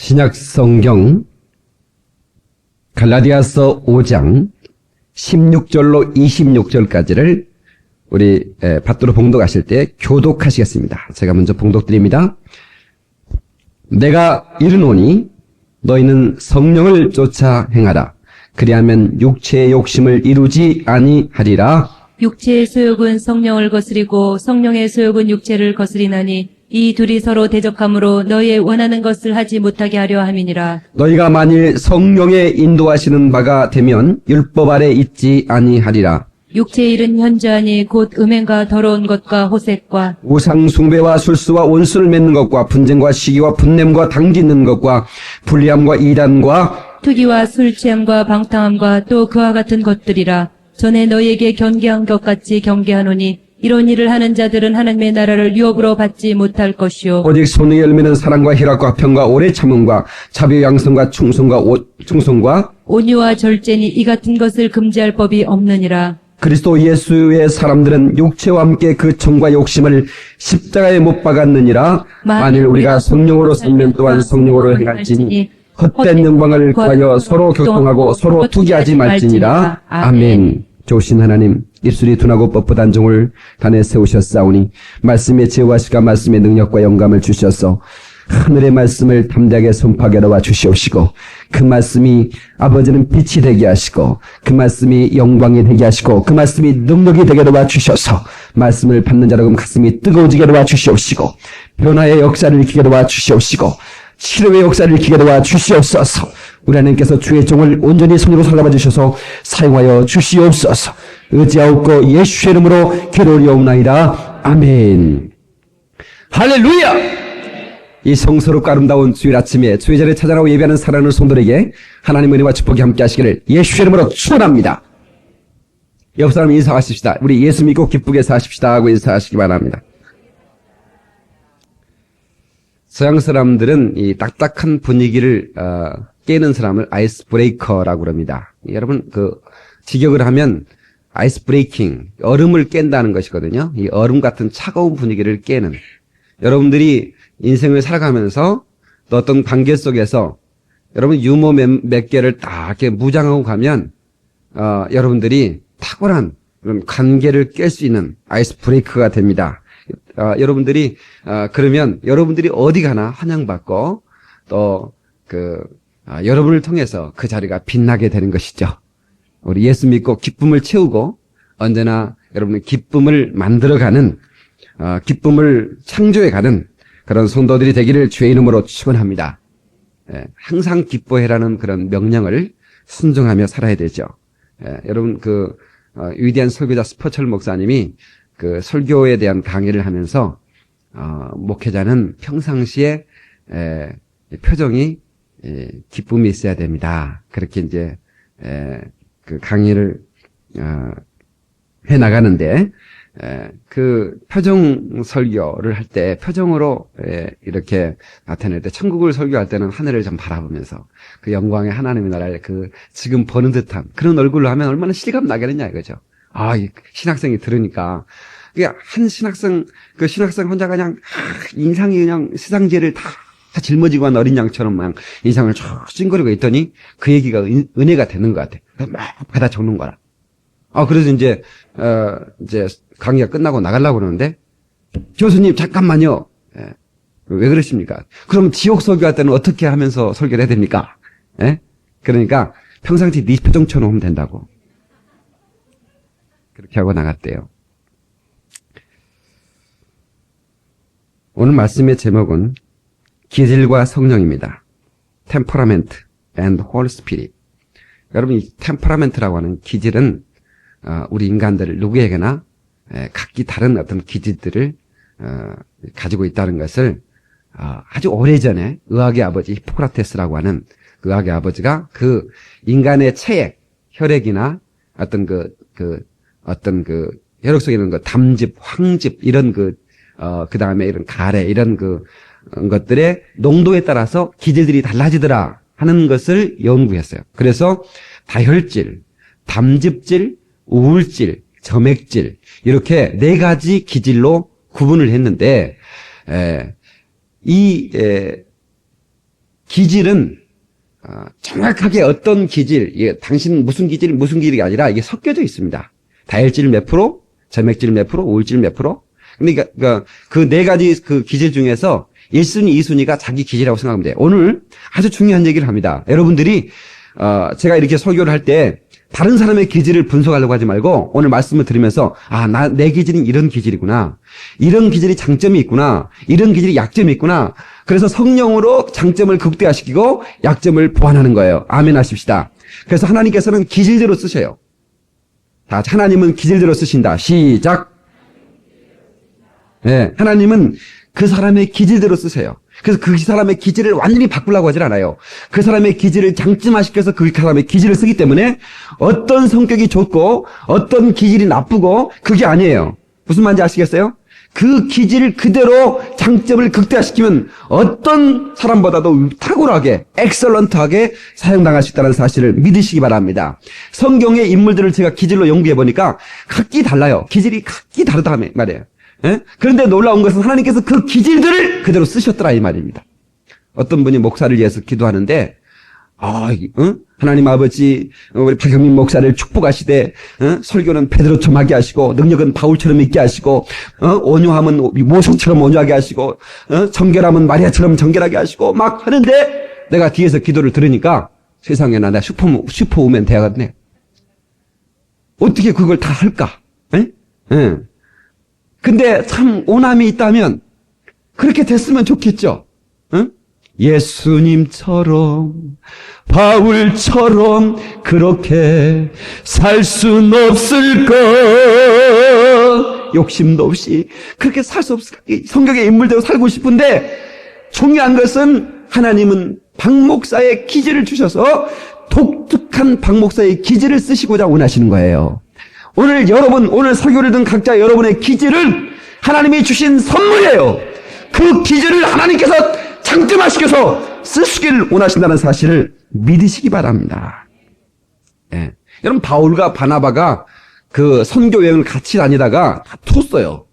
신약 성경 갈라디아서 5장 16절로 26절까지를 우리 밭두로 봉독하실 때 교독하시겠습니다. 제가 먼저 봉독드립니다. 내가 이르노니 너희는 성령을 쫓아 행하라. 그리하면 육체의 욕심을 이루지 아니하리라. 육체의 소욕은 성령을 거스리고 성령의 소욕은 육체를 거스리나니 이 둘이 서로 대적함으로 너희의 원하는 것을 하지 못하게 하려 함이니라. 너희가 만일 성령의 인도하시는 바가 되면 율법 아래 있지 아니하리라. 육체의 일은 현저하니 곧 음행과 더러운 것과 호색과 우상 숭배와 술수와 원수를 맺는 것과 분쟁과 시기와 분냄과 당짓는 것과 불리함과 이단과 투기와 술 취함과 방탕함과 또 그와 같은 것들이라. 전에 너희에게 경계한 것 같이 경계하노니 이런 일을 하는 자들은 하나님의 나라를 유업으로 받지 못할 것이요 오직 손의 열매는 사랑과 희락과 평과 오래 참음과 자비 양성과 충성과 온유와 절제니 이 같은 것을 금지할 법이 없느니라. 그리스도 예수의 사람들은 육체와 함께 그 정과 욕심을 십자가에 못 박았느니라. 만일 우리가 성령으로 살면 또한 성령으로 행할지니 헛된 영광을 구하여 서로 교통하고 서로 투기하지 말지니라. 아멘. 좋으신 하나님, 입술이 둔하고 뻣뻣한 종을 단에 세우셨사오니 말씀의 지혜와 시가 말씀의 능력과 영감을 주셔서 하늘의 말씀을 담대하게 선포하게 도와 주시옵시고 그 말씀이 아버지는 빛이 되게 하시고 그 말씀이 영광이 되게 하시고 그 말씀이 능력이 되게 도와 주셔서 말씀을 받는 자로 가슴이 뜨거워지게 도와 주시옵시고 변화의 역사를 일으키게 도와 주시옵시고 치료의 역사를 일으키게 도와 주시옵소서. 우리 하나님께서 주의 종을 온전히 손으로 살아봐 주셔서 사용하여 주시옵소서. 의지하옵고 예수의 이름으로 기도하옵나이다. 아멘. 할렐루야. 이 성스럽고 아름다운 주일 아침에 주의 자리에 찾아나고 예배하는 사랑하는 성도에게 하나님의 은혜와 축복이 함께 하시기를 예수의 이름으로 축원합니다. 옆 사람 인사하십시다. 우리 예수 믿고 기쁘게 사십시다 하고 인사하시기 바랍니다. 서양 사람들은 이 딱딱한 분위기를 깨는 사람을 아이스 브레이커라고 그럽니다. 여러분 직역을 하면 아이스 브레이킹, 얼음을 깬다는 것이거든요. 이 얼음 같은 차가운 분위기를 깨는. 여러분들이 인생을 살아가면서 또 어떤 관계 속에서 여러분 유머 몇 개를 딱 이렇게 무장하고 가면 여러분들이 탁월한 그런 관계를 깰 수 있는 아이스 브레이크가 됩니다. 여러분들이 그러면 여러분들이 어디 가나 환영받고 또 여러분을 통해서 그 자리가 빛나게 되는 것이죠. 우리 예수 믿고 기쁨을 채우고 언제나 여러분의 기쁨을 만들어가는 기쁨을 창조해가는 그런 성도들이 되기를 주의 이름으로 축원합니다. 항상 기뻐해라는 그런 명령을 순종하며 살아야 되죠. 여러분 위대한 설교자 스퍼철 목사님이 설교에 대한 강의를 하면서 목회자는 평상시에 표정이 기쁨이 있어야 됩니다. 그렇게 이제 강의를 해 나가는데 그 표정 설교를 할 때 표정으로 이렇게 나타낼 때 천국을 설교할 때는 하늘을 좀 바라보면서 그 영광의 하나님의 나라를 지금 보는 듯한 그런 얼굴로 하면 얼마나 실감 나겠느냐 이거죠. 이 신학생이 들으니까 한 신학생 혼자 그냥 인상이 그냥 세상지혜를 다 짊어지고 한 어린 양처럼 막 인상을 쭉 찡그리고 있더니 그 얘기가 은혜가 되는 것 같아. 막 받아 적는 거라. 그래서 이제 강의가 끝나고 나가려고 그러는데 교수님 잠깐만요. 왜 그러십니까? 그럼 지옥 설교할 때는 어떻게 하면서 설교를 해야 됩니까? 그러니까 평상시 네 표정처럼 하면 된다고. 그렇게 하고 나갔대요. 오늘 말씀의 제목은 기질과 성령입니다. Temperament and Holy Spirit. 여러분 이 템퍼라멘트라고 하는 기질은 우리 인간들 누구에게나 각기 다른 어떤 기질들을 가지고 있다는 것을 아주 오래전에 의학의 아버지 히포크라테스라고 하는 의학의 아버지가 그 인간의 체액, 혈액이나 어떤 혈액 속에 있는 담즙, 황즙 이런 그 다음에 이런 가래 이런 것들의 농도에 따라서 기질들이 달라지더라 하는 것을 연구했어요. 그래서 다혈질, 담즙질, 우울질, 점액질 이렇게 4가지 기질로 구분을 했는데 기질은 정확하게 어떤 기질, 이게 당신 무슨 기질이 아니라 이게 섞여져 있습니다. 다혈질 몇 프로, 점액질 몇 프로, 우울질 몇 프로. 그러니까 그 네 가지 그 기질 중에서 1순위, 2순위가 자기 기질이라고 생각하면 돼요. 오늘 아주 중요한 얘기를 합니다. 여러분들이 제가 이렇게 설교를 할 때 다른 사람의 기질을 분석하려고 하지 말고 오늘 말씀을 들으면서 내 기질은 이런 기질이구나. 이런 기질이 장점이 있구나. 이런 기질이 약점이 있구나. 그래서 성령으로 장점을 극대화시키고 약점을 보완하는 거예요. 아멘 하십시다. 그래서 하나님께서는 기질대로 쓰셔요. 자, 하나님은 기질대로 쓰신다. 시작. 네, 하나님은 그 사람의 기질대로 쓰세요. 그래서 그 사람의 기질을 완전히 바꾸려고 하질 않아요. 그 사람의 기질을 장점화시켜서 그 사람의 기질을 쓰기 때문에 어떤 성격이 좋고 어떤 기질이 나쁘고 그게 아니에요. 무슨 말인지 아시겠어요? 그 기질을 그대로 장점을 극대화시키면 어떤 사람보다도 탁월하게 엑설런트하게 사용당할 수 있다는 사실을 믿으시기 바랍니다. 성경의 인물들을 제가 기질로 연구해 보니까 각기 달라요. 기질이 각기 다르다 말이에요. 예? 그런데 놀라운 것은 하나님께서 그 기질들을 그대로 쓰셨더라 이 말입니다. 어떤 분이 목사를 위해서 기도하는데 하나님 아버지 우리 박영민 목사를 축복하시되 설교는 베드로처럼 하게 하시고 능력은 바울처럼 있게 하시고 온유함은 모성처럼 온유하게 하시고 정결함은 마리아처럼 정결하게 하시고 막 하는데 내가 뒤에서 기도를 들으니까 세상에 나 슈퍼우먼 되어갔네. 어떻게 그걸 다 할까? 근데 참 오남이 있다면 그렇게 됐으면 좋겠죠. 예수님처럼 바울처럼 그렇게 살 순 없을까? 욕심도 없이 그렇게 살 수 없을까? 성경의 인물대로 살고 싶은데 중요한 것은 하나님은 박 목사의 기질을 주셔서 독특한 박 목사의 기질을 쓰시고자 원하시는 거예요. 오늘 설교를 듣는 각자 여러분의 기질은 하나님이 주신 선물이에요. 그 기질을 하나님께서 장점화시켜서 쓰시기를 원하신다는 사실을 믿으시기 바랍니다. 예. 여러분 바울과 바나바가 그 선교 여행을 같이 다니다가 다퉜어요.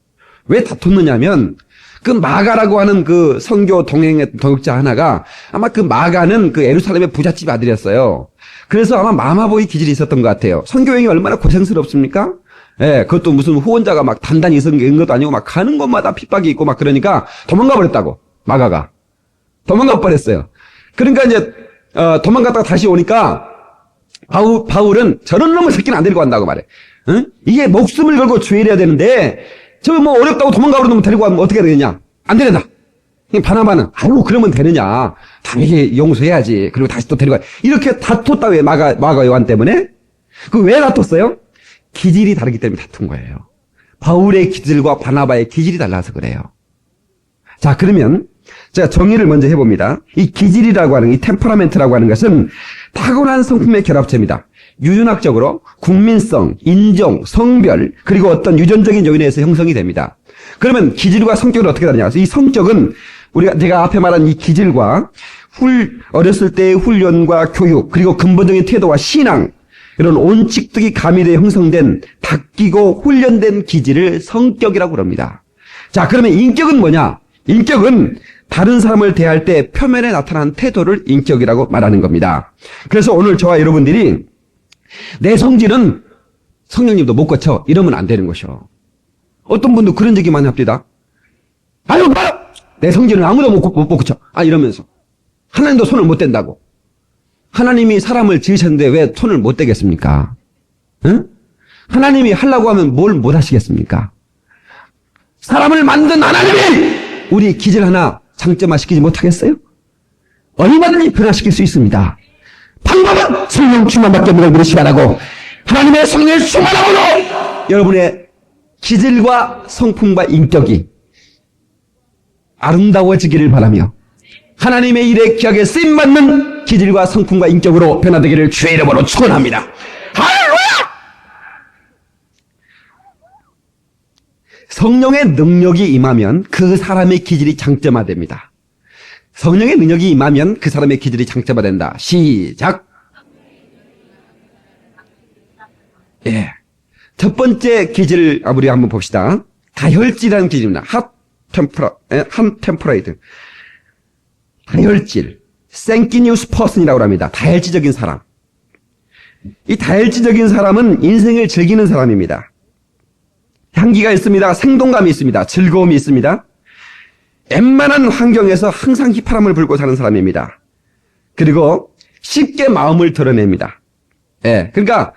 왜 다퉜느냐면 그 마가라고 하는 그 선교 동역자 하나가 아마 그 마가는 그 예루살렘의 부잣집 아들이었어요. 그래서 아마 마마보이 기질이 있었던 것 같아요. 선교 여행이 얼마나 고생스럽습니까? 예, 그것도 무슨 후원자가 막 단단히 있는 것도 아니고 막 가는 곳마다 핍박이 있고 막 그러니까 도망가 버렸다고 마가가 도망가 버렸어요. 그러니까 이제 도망갔다가 다시 오니까 바울은 저런 놈의 새끼는 안 데리고 간다고 말해. 응? 이게 목숨을 걸고 주의해야 되는데 저 뭐 어렵다고 도망가 버리는 놈 데리고 가면 어떻게 되느냐? 안 되는다. 바나바는 그러면 되느냐? 당연히 용서해야지. 그리고 다시 또 데리고 가. 이렇게 다퉜다 왜 마가 요한 때문에? 그 왜 다퉜어요? 기질이 다르기 때문에 다툰 거예요. 바울의 기질과 바나바의 기질이 달라서 그래요. 자, 그러면 제가 정의를 먼저 해봅니다. 이 기질이라고 하는, 이 템퍼라멘트라고 하는 것은 타고난 성품의 결합체입니다. 유전학적으로 국민성, 인종, 성별, 그리고 어떤 유전적인 요인에 의해서 형성이 됩니다. 그러면 기질과 성격은 어떻게 다르냐? 이 성격은 제가 앞에 말한 이 기질과 어렸을 때의 훈련과 교육, 그리고 근본적인 태도와 신앙, 이런 원칙 등이 가미되어 형성된 바뀌고 훈련된 기질을 성격이라고 합니다. 자, 그러면 인격은 뭐냐? 인격은 다른 사람을 대할 때 표면에 나타나는 태도를 인격이라고 말하는 겁니다. 그래서 오늘 저와 여러분들이 내 성질은 성령님도 못 고쳐 이러면 안 되는 것이요. 어떤 분도 그런 얘기 많이 합니다. 내 성질은 아무도 못 고쳐. 이러면서 하나님도 손을 못 댄다고. 하나님이 사람을 지으셨는데 왜 손을 못 대겠습니까? 응? 하나님이 하려고 하면 뭘 못 하시겠습니까? 사람을 만든 하나님이 우리 기질 하나 장점화시키지 못하겠어요? 얼마든지 변화시킬 수 있습니다. 방법은 성령 충만밖에 없는 걸 믿으시 바라고 하나님의 성령을 충만함으로 여러분의 기질과 성품과 인격이 아름다워지기를 바라며 하나님의 일에 귀하게 쓰임받는 기질과 성품과 인격으로 변화되기를 주의 이름으로 축원합니다. 할렐루야! 성령의 능력이 임하면 그 사람의 기질이 장점화됩니다. 성령의 능력이 임하면 그 사람의 기질이 장점화된다. 시작. 예. 첫 번째 기질 우리 한번 봅시다. 다혈질이라는 기질입니다. 핫 템퍼레이트. 다혈질. 생기니우스 퍼슨이라고 합니다. 다혈질적인 사람. 이 다혈질적인 사람은 인생을 즐기는 사람입니다. 향기가 있습니다. 생동감이 있습니다. 즐거움이 있습니다. 웬만한 환경에서 항상 휘파람을 불고 사는 사람입니다. 그리고 쉽게 마음을 드러냅니다. 예, 그러니까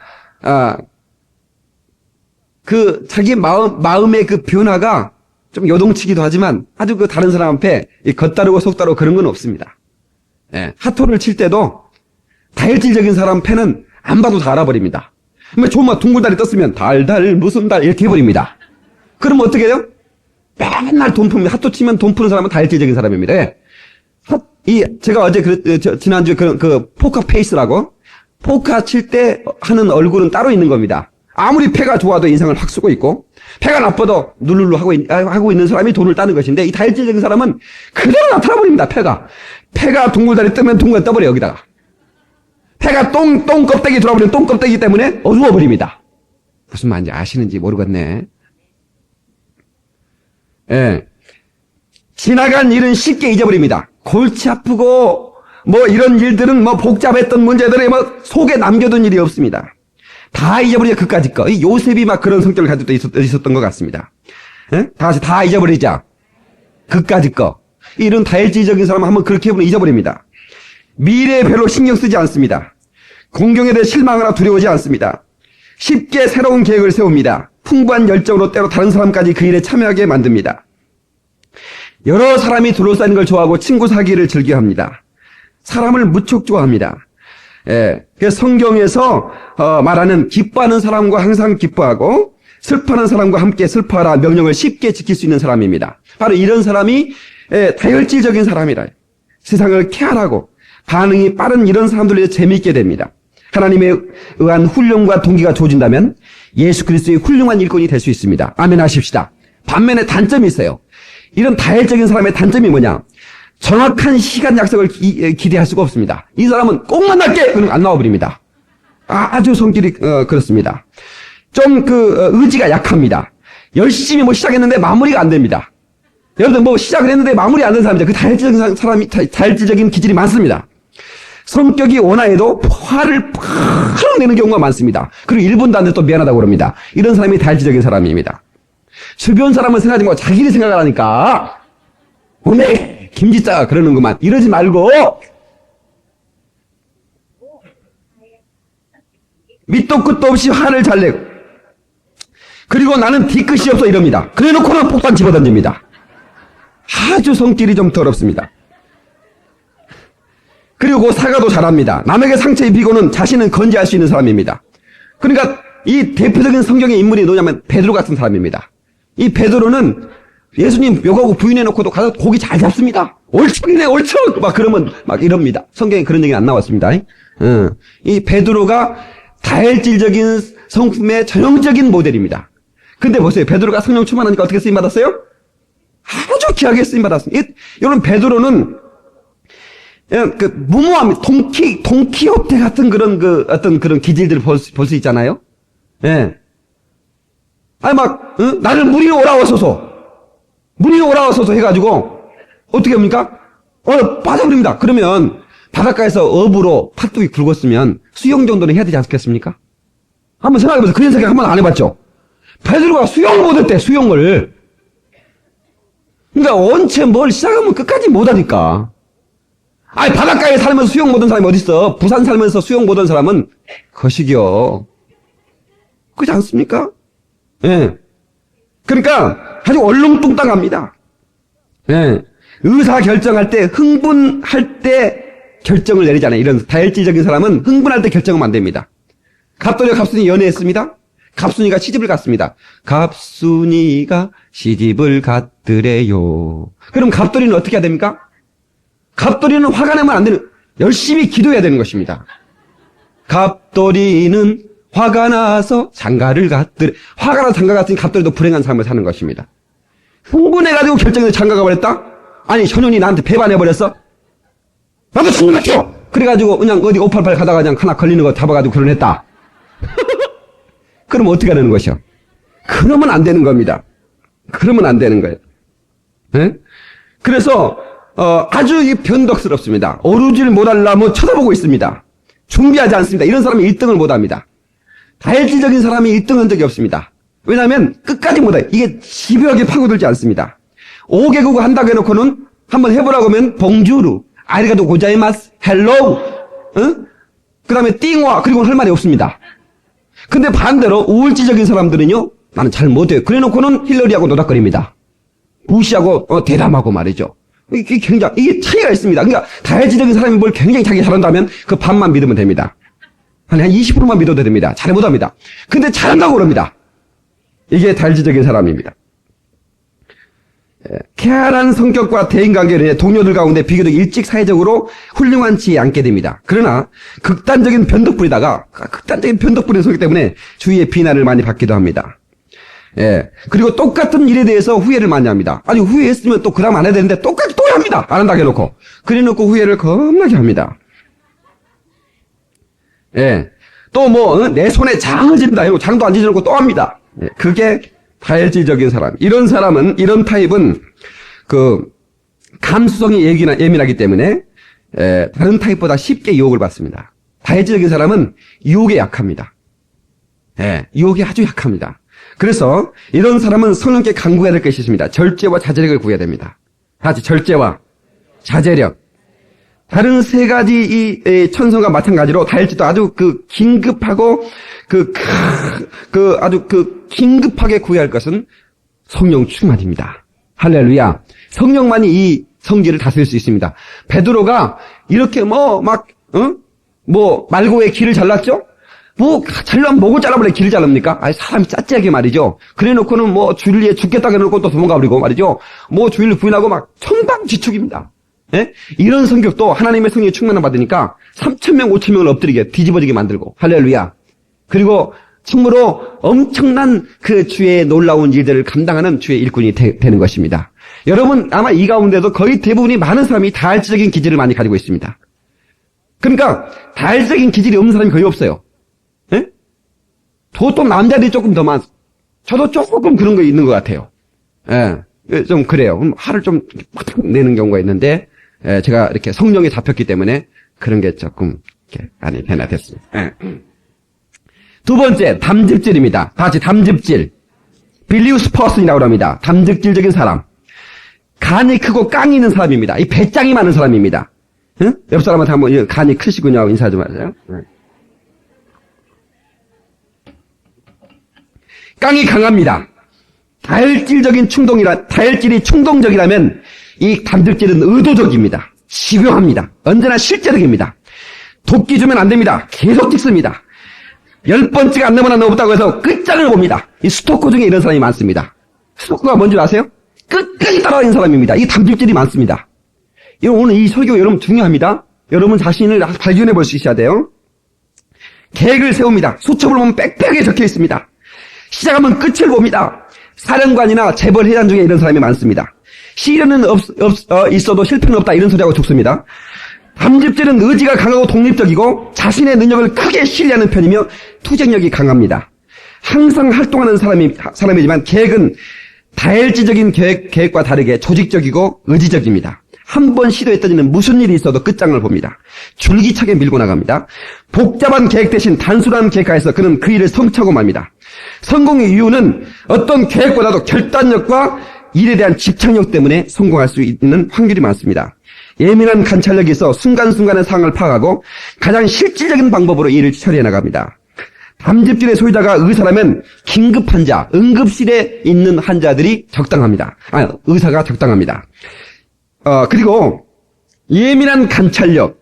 그 자기 마음의 그 변화가 좀 요동치기도 하지만 아주 그 다른 사람 앞에 겉다르고 속다르고 그런 건 없습니다. 예, 핫토를 칠 때도 다혈질적인 사람 패는 안 봐도 다 알아버립니다. 정말 둥글다리 떴으면 달달 무슨 달 이렇게 해버립니다. 그러면 어떻게 해요? 맨날 돈 풉니다. 핫토 치면 돈 푸는 사람은 다혈질적인 사람입니다. 예. 제가 어제 지난주에 그 포커 페이스라고 포커 칠 때 하는 얼굴은 따로 있는 겁니다. 아무리 패가 좋아도 인상을 확 쓰고 있고 패가 나빠도 누르르 하고 있는 사람이 돈을 따는 것인데 이 다혈질적인 사람은 그대로 나타나 버립니다. 패가 둥글다리 뜨면 둥글 떠버려 여기다가. 패가 똥 껍데기 돌아버리면 똥 껍데기 때문에 어두워 버립니다. 무슨 말인지 아시는지 모르겠네. 예. 지나간 일은 쉽게 잊어버립니다. 골치 아프고 뭐 이런 일들은 뭐 복잡했던 문제들이 뭐 속에 남겨둔 일이 없습니다. 다 잊어버리죠. 그까짓 거. 이 요셉이 막 그런 성격을 가지고 있었던 것 같습니다. 예? 다 잊어버리자. 그까짓 거. 이런 다혈질적인 사람은 한번 그렇게 해보면 잊어버립니다. 미래에 별로 신경 쓰지 않습니다. 공경에 대해 실망하거나 두려워하지 않습니다. 쉽게 새로운 계획을 세웁니다. 풍부한 열정으로 때로 다른 사람까지 그 일에 참여하게 만듭니다. 여러 사람이 둘러싸이는 걸 좋아하고 친구 사귀를 즐겨합니다. 사람을 무척 좋아합니다. 예, 그래서 성경에서 말하는 기뻐하는 사람과 항상 기뻐하고 슬퍼하는 사람과 함께 슬퍼하라 명령을 쉽게 지킬 수 있는 사람입니다. 바로 이런 사람이 다혈질적인 사람이라. 세상을 케어하고 반응이 빠른 이런 사람들에 재미있게 됩니다. 하나님에 의한 훈련과 동기가 조진다면 예수 그리스도의 훌륭한 일꾼이 될 수 있습니다. 아멘 하십시다. 반면에 단점이 있어요. 이런 다혈적인 사람의 단점이 뭐냐? 정확한 시간 약속을 기대할 수가 없습니다. 이 사람은 꼭 만날게! 그러면 안 나와버립니다. 아주 성질이 그렇습니다. 좀 의지가 약합니다. 열심히 뭐 시작했는데 마무리가 안 됩니다. 여러분 뭐 시작을 했는데 마무리 안 된 사람입니다. 그 다혈질적인 사람이 다혈질적인 기질이 많습니다. 성격이 온화해도 화를 팍 내는 경우가 많습니다. 그리고 1분도 안 돼도 또 미안하다고 그럽니다. 이런 사람이 다혈질적인 사람입니다. 주변 사람은 생각하지 말고 자기를 생각을 하니까 오메 김지자가 그러는구만. 이러지 말고 밑도 끝도 없이 화를 잘 내고 그리고 나는 뒤끝이 없어 이럽니다. 그래놓고는 폭탄 집어던집니다. 아주 성질이 좀 더럽습니다. 그리고 사과도 잘합니다. 남에게 상처 입히고는 자신은 건지할 수 있는 사람입니다. 그러니까 이 대표적인 성경의 인물이 누구냐면 베드로 같은 사람입니다. 이 베드로는 예수님 욕하고 부인해놓고도 가서 고기 잘 잡습니다. 옳척이네 옳척 막 그러면 막 이럽니다. 성경에 그런 얘기는 안 나왔습니다. 이 베드로가 다혈질적인 성품의 전형적인 모델입니다. 근데 보세요. 베드로가 성령 충만하니까 어떻게 쓰임받았어요? 아주 귀하게 쓰임받았습니다. 여러분 베드로는 무모함, 동키호테 같은 그런 어떤 그런 기질들을 볼 수 있잖아요. 예. 나를 물이 오라와서서 해가지고, 어떻게 합니까? 빠져버립니다. 그러면, 바닷가에서 어부로 팥뚝이 굵었으면 수영 정도는 해야 되지 않겠습니까? 한번 생각해보세요. 그런 생각 한번 안 해봤죠? 베드로가 수영못 했대, 수영을. 그러니까 원체 뭘 시작하면 끝까지 못하니까. 바닷가에 살면서 수영 못한 사람이 어딨어? 부산 살면서 수영 못한 사람은 거시기요. 그렇지 않습니까? 예. 그러니까 아주 얼렁뚱땅합니다. 예. 의사 결정할 때 흥분할 때 결정을 내리잖아요. 이런 다혈질적인 사람은 흥분할 때 결정하면 안 됩니다. 갑돌이와 갑순이 연애했습니다. 갑순이가 시집을 갔습니다. 갑순이가 시집을 갔더래요. 그럼 갑돌이는 어떻게 해야 됩니까? 갑돌이는 화가 나면 안 되는, 열심히 기도해야 되는 것입니다. 갑돌이는 화가 나서 장가를 갔더래. 화가 나서 장가 갔으니 갑돌이도 불행한 삶을 사는 것입니다. 흥분해가지고 결정해서 장가가 버렸다? 아니, 현윤이 나한테 배반해버렸어? 나도 죽는 거죠! 그래가지고 그냥 어디 588 가다가 그냥 하나 걸리는 거 잡아가지고 결혼했다. 그럼 어떻게 하는 것이요? 그러면 안 되는 겁니다. 그러면 안 되는 거예요. 네? 그래서 아주 변덕스럽습니다. 오르질 못할라 뭐 쳐다보고 있습니다. 준비하지 않습니다. 이런 사람이 1등을 못합니다. 다혈질적인 사람이 1등한 적이 없습니다. 왜냐하면 끝까지 못해요. 이게 집요하게 파고들지 않습니다. 5개국어 한다고 해놓고는 한번 해보라고 하면 봉주루, 아리가또 고자이마스, 헬로우, 그 다음에 띵와, 그리고는 할 말이 없습니다. 근데 반대로 우울지적인 사람들은요, 나는 잘 못해요. 그래 놓고는 힐러리하고 노닥거립니다. 부시하고 대담하고 말이죠. 이게 굉장히, 이게 차이가 있습니다. 그러니까 다혈질적인 사람이 뭘 굉장히 자기 잘한다면 그 반만 믿으면 됩니다. 한 20%만 믿어도 됩니다. 잘 못합니다. 근데 잘한다고 그럽니다. 이게 다혈질적인 사람입니다. 쾌활한 성격과 대인관계를 인해 동료들 가운데 비교적 일찍 사회적으로 훌륭한 지에 앉게 됩니다. 그러나 극단적인 변덕부리다가 극단적인 변덕부리는 소기 때문에 주위의 비난을 많이 받기도 합니다. 그리고 똑같은 일에 대해서 후회를 많이 합니다. 아니 후회했으면 또 그 다음 안 해야 되는데 똑같이 또 합니다. 안 한다고 해놓고. 그래 놓고 후회를 겁나게 합니다. 또 뭐 내 손에 장을 진다 해놓고 장도 안 지져놓고 또 합니다. 그게 다혈질적인 사람. 이런 사람은, 이런 타입은 그 감수성이 예민하기 때문에 다른 타입보다 쉽게 유혹을 받습니다. 다혈질적인 사람은 유혹에 약합니다. 유혹에 아주 약합니다. 그래서 이런 사람은 성령께 강구해야 될 것이 있습니다. 절제와 자제력을 구해야 됩니다. 다시 절제와 자제력. 다른 세 가지 이 천성과 마찬가지로 다혈질도 아주 긴급하고 아주 긴급하게 구해야 할 것은 성령 충만입니다. 할렐루야. 성령만이 이 성질을 다스릴 수 있습니다. 베드로가 이렇게 말고의 길을 잘랐죠? 잘라면 목을 잘라버려 길을 잘랍니까? 사람이 짜짜하게 말이죠. 그래 놓고는 주일에 죽겠다고 해놓고 또 도망가 버리고 말이죠. 주일을 부인하고 천방지축입니다. 이런 성격도 하나님의 성령의 충만을 받으니까 3,000명, 5,000명을 엎드리게 뒤집어지게 만들고 할렐루야. 그리고 참으로 엄청난 그 주의 놀라운 일들을 감당하는 주의 일꾼이 되는 것입니다. 여러분 아마 이 가운데도 거의 대부분이 많은 사람이 다혈질적인 기질을 많이 가지고 있습니다. 그러니까 다혈질적인 기질이 없는 사람이 거의 없어요. 보통 남자들이 조금 더 많. 저도 조금 그런 거 있는 것 같아요. 좀 그래요. 그럼 화를 좀 내는 경우가 있는데 제가 이렇게 성령에 잡혔기 때문에 그런 게 조금 이렇게 많이 변화됐습니다. 두 번째, 담즙질입니다. 다 같이 담즙질. 빌리우스 퍼슨이라고 합니다. 담즙질적인 사람. 간이 크고 깡이 있는 사람입니다. 이 배짱이 많은 사람입니다. 옆 사람한테 한번 간이 크시군요. 인사 좀 하세요. 깡이 강합니다. 다혈질이 충동적이라면 이 담즙질은 의도적입니다. 집요합니다. 언제나 실제적입니다. 도끼 주면 안 됩니다. 계속 찍습니다. 10번째가 안 넘어나 넘었다고 해서 끝장을 봅니다. 이 스토커 중에 이런 사람이 많습니다. 스토커가 뭔지 아세요? 끝까지 따라다니는 사람입니다. 이 담즙질이 많습니다. 오늘 이 설교 여러분 중요합니다. 여러분 자신을 발견해 볼 수 있어야 돼요. 계획을 세웁니다. 수첩을 보면 빽빽하게 적혀 있습니다. 시작하면 끝을 봅니다. 사령관이나 재벌 회장 중에 이런 사람이 많습니다. 시련은 있어도 실패는 없다 이런 소리하고 죽습니다. 담즙질은 의지가 강하고 독립적이고 자신의 능력을 크게 신뢰하는 편이며 투쟁력이 강합니다. 항상 활동하는 사람이지만 계획은 다혈질적인 계획과 다르게 조직적이고 의지적입니다. 한 번 시도했더니는 무슨 일이 있어도 끝장을 봅니다. 줄기차게 밀고 나갑니다. 복잡한 계획 대신 단순한 계획하에서 그는 그 일을 성취하고 맙니다. 성공의 이유는 어떤 계획보다도 결단력과 일에 대한 집착력 때문에 성공할 수 있는 확률이 많습니다. 예민한 관찰력이 있어 순간순간의 상황을 파악하고 가장 실질적인 방법으로 일을 처리해 나갑니다. 담즙질의 소유자가 의사라면 긴급 환자, 응급실에 있는 환자들이 적당합니다. 의사가 적당합니다. 그리고 예민한 관찰력,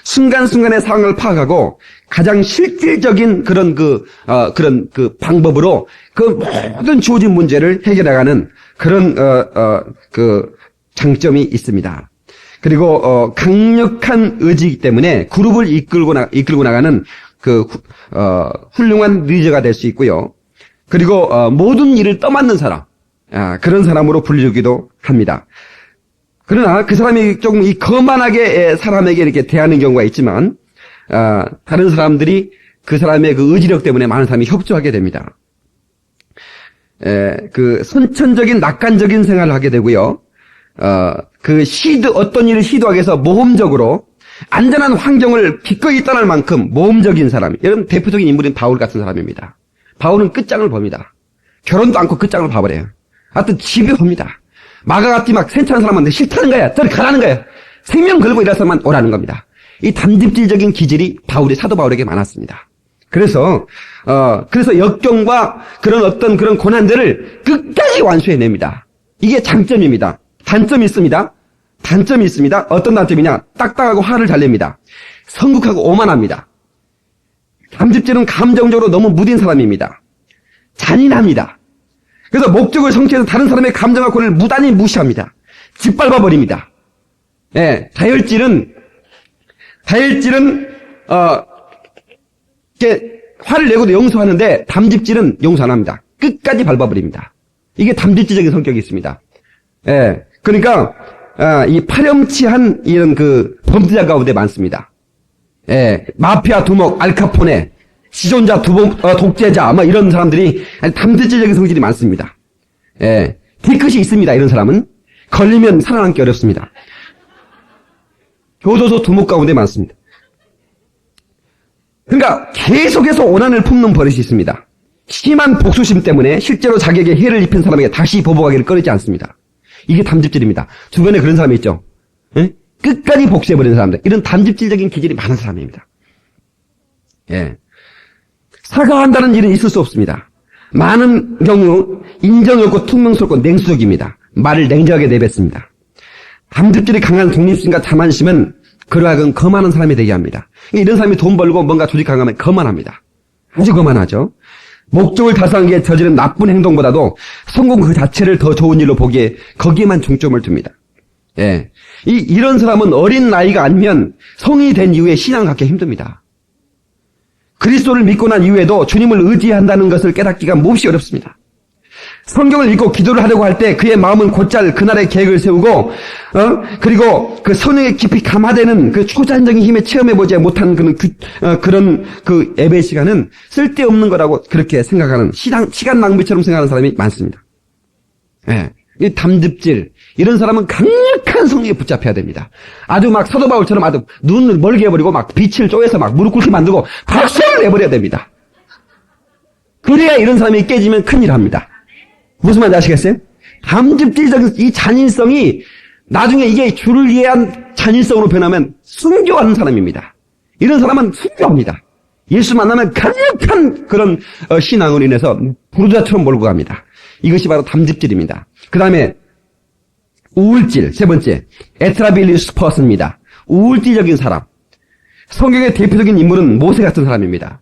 순간순간의 상황을 파악하고 가장 실질적인 그런 방법으로 그 모든 주어진 문제를 해결해가는 그런 장점이 있습니다. 그리고 강력한 의지이기 때문에 그룹을 이끌고 나가는 훌륭한 리더가 될 수 있고요. 그리고 모든 일을 떠맡는 사람, 그런 사람으로 불리기도 합니다. 그러나 그 사람이 조금 거만하게 사람에게 이렇게 대하는 경우가 있지만 다른 사람들이 그 사람의 그 의지력 때문에 많은 사람이 협조하게 됩니다. 선천적인 낙관적인 생활을 하게 되고요. 어떤 일을 시도하기 위해서 모험적으로 안전한 환경을 기꺼이 떠날 만큼 모험적인 사람. 여러분, 대표적인 인물인 바울 같은 사람입니다. 바울은 끝장을 봅니다. 결혼도 않고 끝장을 봐버려요. 하여튼 집에 봅니다. 마가 같이 막 센치한 사람한테 싫다는 거야. 저리 가라는 거야. 생명 걸고 일할 사람만 오라는 겁니다. 이 담즙질적인 기질이 사도 바울에게 많았습니다. 그래서 역경과 그런 고난들을 끝까지 완수해냅니다. 이게 장점입니다. 단점이 있습니다. 어떤 단점이냐? 딱딱하고 화를 잘 냅니다. 성국하고 오만합니다. 담즙질은 감정적으로 너무 무딘 사람입니다. 잔인합니다. 그래서 목적을 성취해서 다른 사람의 감정과 권리를 무단히 무시합니다. 짓밟아버립니다. 예, 다혈질은 이렇게 화를 내고도 용서하는데 담즙질은 용서 안 합니다. 끝까지 밟아버립니다. 이게 담즙질적인 성격이 있습니다. 예, 그러니까 이 파렴치한 이런 범죄자 가운데 많습니다. 예, 마피아 두목, 알카포네, 시존자 독재자, 이런 사람들이 담즙질적인 성질이 많습니다. 예, 뒤끝이 있습니다. 이런 사람은 걸리면 살아남기 어렵습니다. 교도소 두목 가운데 많습니다. 그러니까 계속해서 오난을 품는 버릇이 있습니다. 심한 복수심 때문에 실제로 자기에게 해를 입힌 사람에게 다시 보복하기를 꺼리지 않습니다. 이게 담즙질입니다. 주변에 그런 사람이 있죠. 예? 끝까지 복수해버리는 사람들. 이런 담즙질적인 기질이 많은 사람입니다. 예. 사과한다는 일은 있을 수 없습니다. 많은 경우 인정이 없고 퉁명스럽고 냉수적입니다. 말을 냉정하게 내뱉습니다. 담즙질이 강한 독립심과 자만심은 그러하여금 거만한 사람이 되게 합니다. 이런 사람이 돈 벌고 뭔가 조직하면 거만합니다. 아주 거만하죠. 목적을 달성하기 위해 저지른 나쁜 행동보다도 성공 그 자체를 더 좋은 일로 보기에 거기에만 중점을 둡니다. 예. 이런 사람은 어린 나이가 아니면 성이 된 이후에 신앙을 갖기 힘듭니다. 그리스도를 믿고 난 이후에도 주님을 의지한다는 것을 깨닫기가 몹시 어렵습니다. 성경을 읽고 기도를 하려고 할 때 그의 마음은 곧잘 그날의 계획을 세우고 그리고 그 성령에 깊이 감화되는 그 초자연적인 힘에 체험해보지 못한 그런 예배 시간은 쓸데없는 거라고 그렇게 생각하는 시간 낭비처럼 생각하는 사람이 많습니다. 예. 이 담즙질 이런 사람은 강력한 성령에 붙잡혀야 됩니다. 아주 막 사도 바울처럼 아주 눈을 멀게 해버리고 막 빛을 쪼개서 막 무릎 꿇게 만들고 박수를 내버려야 됩니다. 그래야 이런 사람이 깨지면 큰일 합니다. 무슨 말인지 아시겠어요? 담즙질적인 이 잔인성이 나중에 이게 주를 위한 잔인성으로 변하면 순교하는 사람입니다. 이런 사람은 순교합니다. 예수 만나면 강력한 그런 신앙으로 인해서 부르자처럼 몰고 갑니다. 이것이 바로 담즙질입니다. 그 다음에 우울질, 세 번째 에트라빌리우스 퍼슨입니다. 우울질적인 사람. 성경의 대표적인 인물은 모세 같은 사람입니다.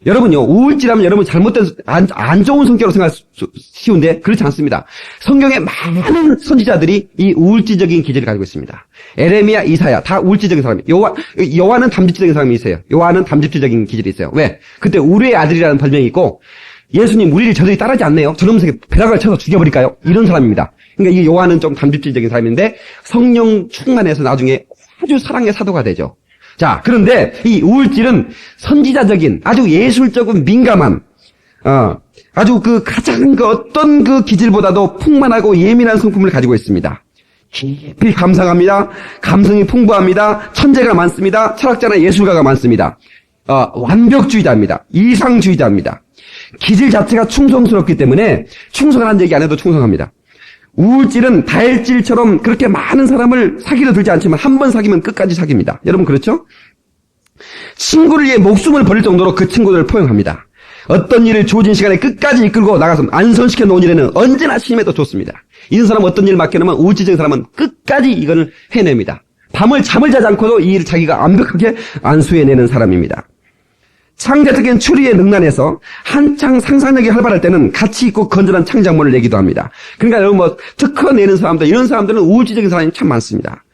여러분요, 우울질하면 여러분 잘못된, 안 좋은 성격으로 생각할 쉬운데, 그렇지 않습니다. 성경의 많은 선지자들이 이 우울질적인 기질을 가지고 있습니다. 에레미야, 이사야, 다 우울질적인 사람이에요. 요한은 담즙질적인 사람이 있어요. 요한은 담즙질적인 기질이 있어요. 왜? 그때 우리의 아들이라는 별명이 있고, 예수님 우리를 저들이 따르지 않네요. 저놈에게 벼락을 쳐서 죽여버릴까요? 이런 사람입니다. 그러니까 이 요한은 좀 담즙질적인 사람인데, 성령 충만해서 나중에 아주 사랑의 사도가 되죠. 자, 그런데 이 우울질은 선지자적인 아주 예술적인 민감한 아주 가장 어떤 기질보다도 풍만하고 예민한 성품을 가지고 있습니다. 깊이 감상합니다. 감성이 풍부합니다. 천재가 많습니다. 철학자나 예술가가 많습니다. 완벽주의자입니다. 이상주의자입니다. 기질 자체가 충성스럽기 때문에 충성하는 얘기 안 해도 충성합니다. 우울질은 다혈질처럼 그렇게 많은 사람을 사귀려 들지 않지만 한 번 사귀면 끝까지 사귀입니다. 여러분 그렇죠? 친구를 위해 목숨을 버릴 정도로 그 친구들을 포용합니다. 어떤 일을 주어진 시간에 끝까지 이끌고 나가서 안선시켜 놓은 일에는 언제나 신임해도 좋습니다. 이런 사람은 어떤 일을 맡겨놓으면 우울질적인 사람은 끝까지 이걸 해냅니다. 잠을 자지 않고도 이 일을 자기가 완벽하게 안수해내는 사람입니다. 창작적인 추리에 능란해서 한창 상상력이 활발할 때는 가치 있고 건전한 창작물을 내기도 합니다. 그러니까 여러분 특허 내는 사람들, 이런 사람들은 우울질적인 사람이 참 많습니다.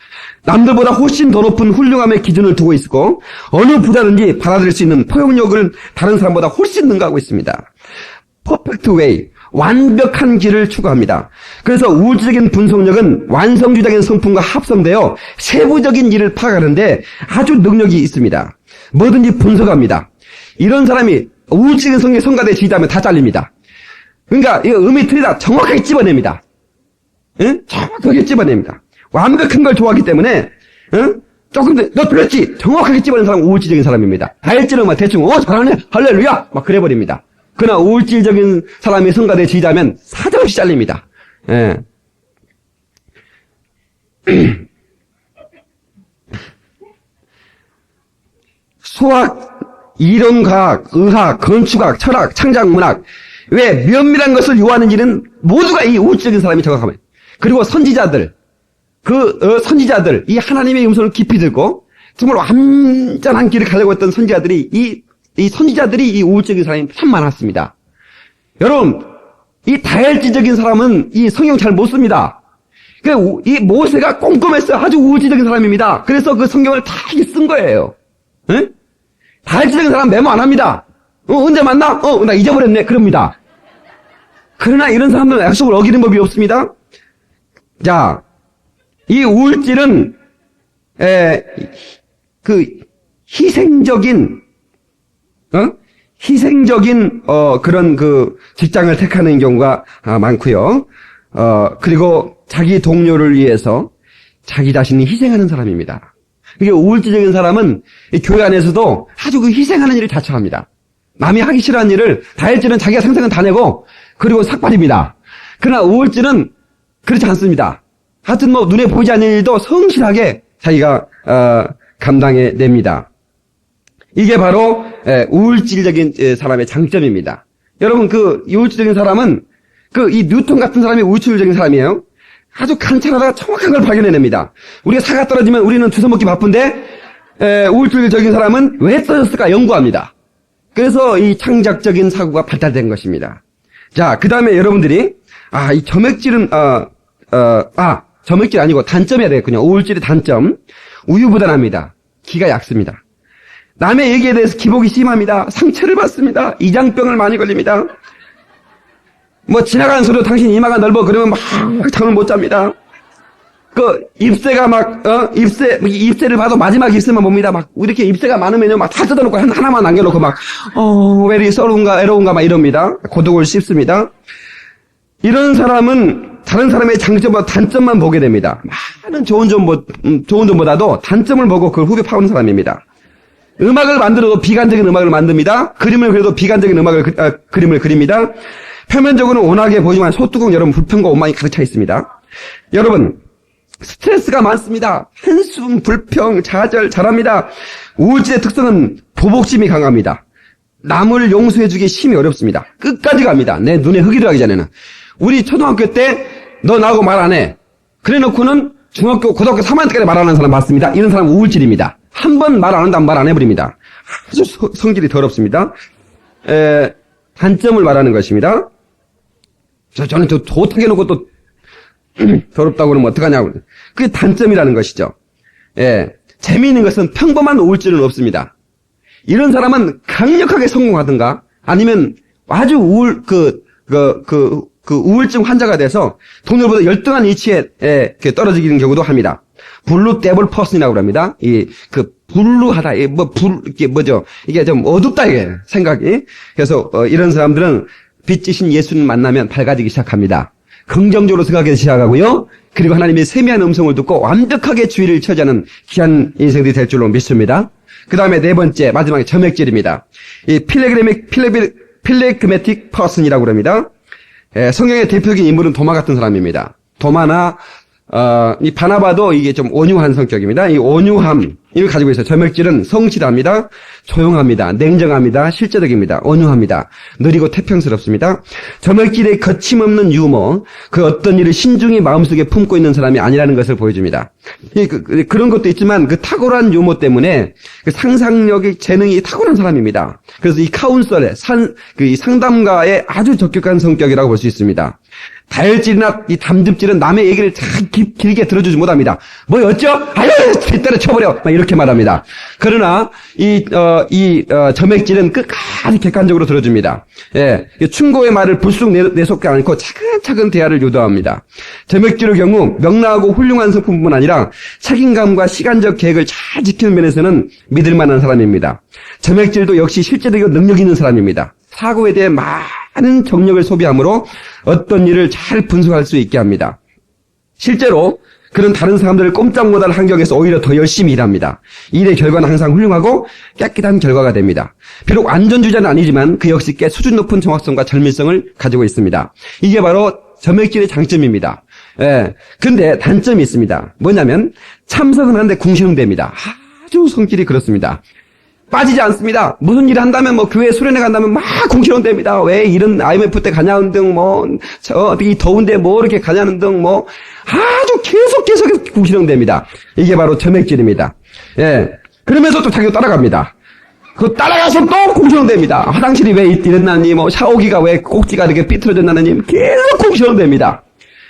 남들보다 훨씬 더 높은 훌륭함의 기준을 두고 있고 어느 부자든지 받아들일 수 있는 포용력을 다른 사람보다 훨씬 능가하고 있습니다. 퍼펙트 웨이, 완벽한 길을 추구합니다. 그래서 우울질적인 분석력은 완성주의적인 성품과 합성되어 세부적인 일을 파악하는데 아주 능력이 있습니다. 뭐든지 분석합니다. 이런 사람이 우울증인 성의 성가대 지휘자면 다 잘립니다. 그러니까 이거 음이 틀리다 정확하게 집어냅니다. 응? 정확하게 집어냅니다. 완벽한 걸 좋아하기 때문에, 조금 더, 너 그랬지! 정확하게 집어낸 사람은 우울질적인 사람입니다. 다혈질은 막 대충, 잘하네! 할렐루야! 막 그래버립니다. 그러나 우울질적인 사람이 성가대에 지지하면 사정없이 잘립니다. 예. 수학, 이론과학, 의학, 건축학, 철학, 창작문학, 왜 면밀한 것을 요하는지는 모두가 이 우울적인 사람이 정확하면. 그리고 선지자들, 선지자들, 이 하나님의 음성을 깊이 듣고, 정말 완전한 길을 가려고 했던 선지자들이, 이 선지자들이 이 우울적인 사람이 참 많았습니다. 여러분, 이 다혈질적인 사람은 이 성경 잘 못 씁니다. 이 모세가 꼼꼼했어요. 아주 우울질적인 사람입니다. 그래서 그 성경을 다 쓴 거예요. 에? 다혈질적인 사람 메모 안 합니다. 언제 만나? 나 잊어버렸네. 그럽니다. 그러나 이런 사람들은 약속을 어기는 법이 없습니다. 자, 이 우울질은, 희생적인, 그런 직장을 택하는 경우가 많고요. 그리고 자기 동료를 위해서 자기 자신이 희생하는 사람입니다. 이게 우울질적인 사람은 이 교회 안에서도 아주 희생하는 일을 자처합니다. 남이 하기 싫어하는 일을, 다혈질은 자기가 생생은 다 내고, 그리고 삭발입니다. 그러나 우울질은 그렇지 않습니다. 하여튼 눈에 보이지 않는 일도 성실하게 자기가, 감당해 냅니다. 이게 바로, 우울질적인 사람의 장점입니다. 여러분, 우울질적인 사람은, 이 뉴턴 같은 사람이 우울질적인 사람이에요. 아주 관찰하다가 정확한 걸 발견해냅니다. 우리가 사과 떨어지면 우리는 주워 먹기 바쁜데, 우울질적인 사람은 왜 떨어졌을까 연구합니다. 그래서 이 창작적인 사고가 발달된 것입니다. 자, 그 다음에 여러분들이, 이 점액질은, 점액질 아니고 단점이야 되겠군요. 우울질의 단점. 우유부단합니다. 기가 약습니다. 남의 얘기에 대해서 기복이 심합니다. 상처를 받습니다. 이장병을 많이 걸립니다. 지나가는 소리로 당신 이마가 넓어 그러면 막 잠을 못 잡니다. 입새가 입새를 봐도 마지막 입새만 봅니다. 이렇게 입새가 많으면요, 다 뜯어놓고 하나만 남겨놓고 왜 이리 서러운가, 애로운가, 이럽니다. 고독을 씹습니다. 이런 사람은 다른 사람의 장점보다 단점만 보게 됩니다. 많은 좋은 점보다도 단점을 보고 그걸 후벼 파는 사람입니다. 음악을 만들어도 비관적인 음악을 만듭니다. 그림을 그려도 비관적인 그림을 그립니다. 표면적으로는 온화하게 보이지만 소뚜껑 여러분 불평과 원망이 가득 차 있습니다. 여러분, 스트레스가 많습니다. 한숨, 불평, 좌절, 잘합니다. 우울질의 특성은 보복심이 강합니다. 남을 용서해주기 힘이 어렵습니다. 끝까지 갑니다. 내 눈에 흙이 들어가기 전에는. 우리 초등학교 때 너 나하고 말 안 해. 그래 놓고는 중학교, 고등학교 3학년 때까지 말 안 하는 사람 봤습니다. 이런 사람은 우울질입니다. 한 번 말 안 한다면 말 안 해버립니다. 아주 성질이 더럽습니다. 단점을 말하는 것입니다. 저는 좋다게 해놓고 또 더럽다고 그러면 어떡하냐고. 그게 단점이라는 것이죠. 재미있는 것은 평범한 우울증은 없습니다. 이런 사람은 강력하게 성공하든가 아니면 아주 우울증 환자가 돼서 동료보다 열등한 위치에 떨어지는 경우도 합니다. 블루 데블 퍼슨이라고 합니다. 블루하다, 이게 뭐죠? 이게 좀 어둡다, 이게 생각이. 그래서, 이런 사람들은 빛이신 예수님 만나면 밝아지기 시작합니다. 긍정적으로 생각하기 시작하고요. 그리고 하나님의 세미한 음성을 듣고 완벽하게 주의를 처지하는 귀한 인생들이 될 줄로 믿습니다. 그 다음에 네 번째, 마지막에 점액질입니다. 이 필레그매틱 퍼슨이라고 합니다. 성경의 대표적인 인물은 도마 같은 사람입니다. 도마나, 이 바나바도 이게 좀 온유한 성격입니다. 이 온유함, 이걸 가지고 있어요. 점액질은 성실합니다. 조용합니다. 냉정합니다. 실제적입니다. 온유합니다. 느리고 태평스럽습니다. 점액질의 거침없는 유머, 그 어떤 일을 신중히 마음속에 품고 있는 사람이 아니라는 것을 보여줍니다. 그런 것도 있지만 그 탁월한 유머 때문에 그 상상력의 재능이 탁월한 사람입니다. 그래서 이 카운셀의 이 상담가의 아주 적격한 성격이라고 볼 수 있습니다. 다혈질이나 이 담즙질은 남의 얘기를 잘 길게 들어주지 못합니다. 뭐 어쩌? 아유, 뒷다리 쳐버려. 막 이렇게 말합니다. 그러나 점액질은 끝까지 객관적으로 들어줍니다. 충고의 말을 불쑥 내속지 않고 차근차근 대화를 유도합니다. 점액질의 경우 명랑하고 훌륭한 성품뿐만 아니라 책임감과 시간적 계획을 잘 지키는 면에서는 믿을 만한 사람입니다. 점액질도 역시 실제적이고 능력 있는 사람입니다. 사고에 대해 많은 정력을 소비하므로 어떤 일을 잘 분석할 수 있게 합니다. 실제로 그런 다른 사람들을 꼼짝 못할 환경에서 오히려 더 열심히 일합니다. 일의 결과는 항상 훌륭하고 깨끗한 결과가 됩니다. 비록 안전주자는 아니지만 그 역시 꽤 수준 높은 정확성과 절밀성을 가지고 있습니다. 이게 바로 점액질의 장점입니다. 예. 근데 단점이 있습니다. 뭐냐면 참석은 하는데 궁시렁댑니다. 아주 성질이 그렇습니다. 빠지지 않습니다. 무슨 일을 한다면 뭐 교회 수련회 간다면 막 궁시렁댑니다. 왜 이런 IMF 때 가냐는 등 이 더운데 뭐 이렇게 가냐는 등 아주 계속 궁시렁댑니다. 이게 바로 점액질입니다. 예. 그러면서 또 자기도 따라갑니다. 그 따라가서 또 궁시렁댑니다. 화장실이 왜 이랬나니 샤워기가 왜 꼭지가 이렇게 삐뚤어졌나니 계속 궁시렁댑니다.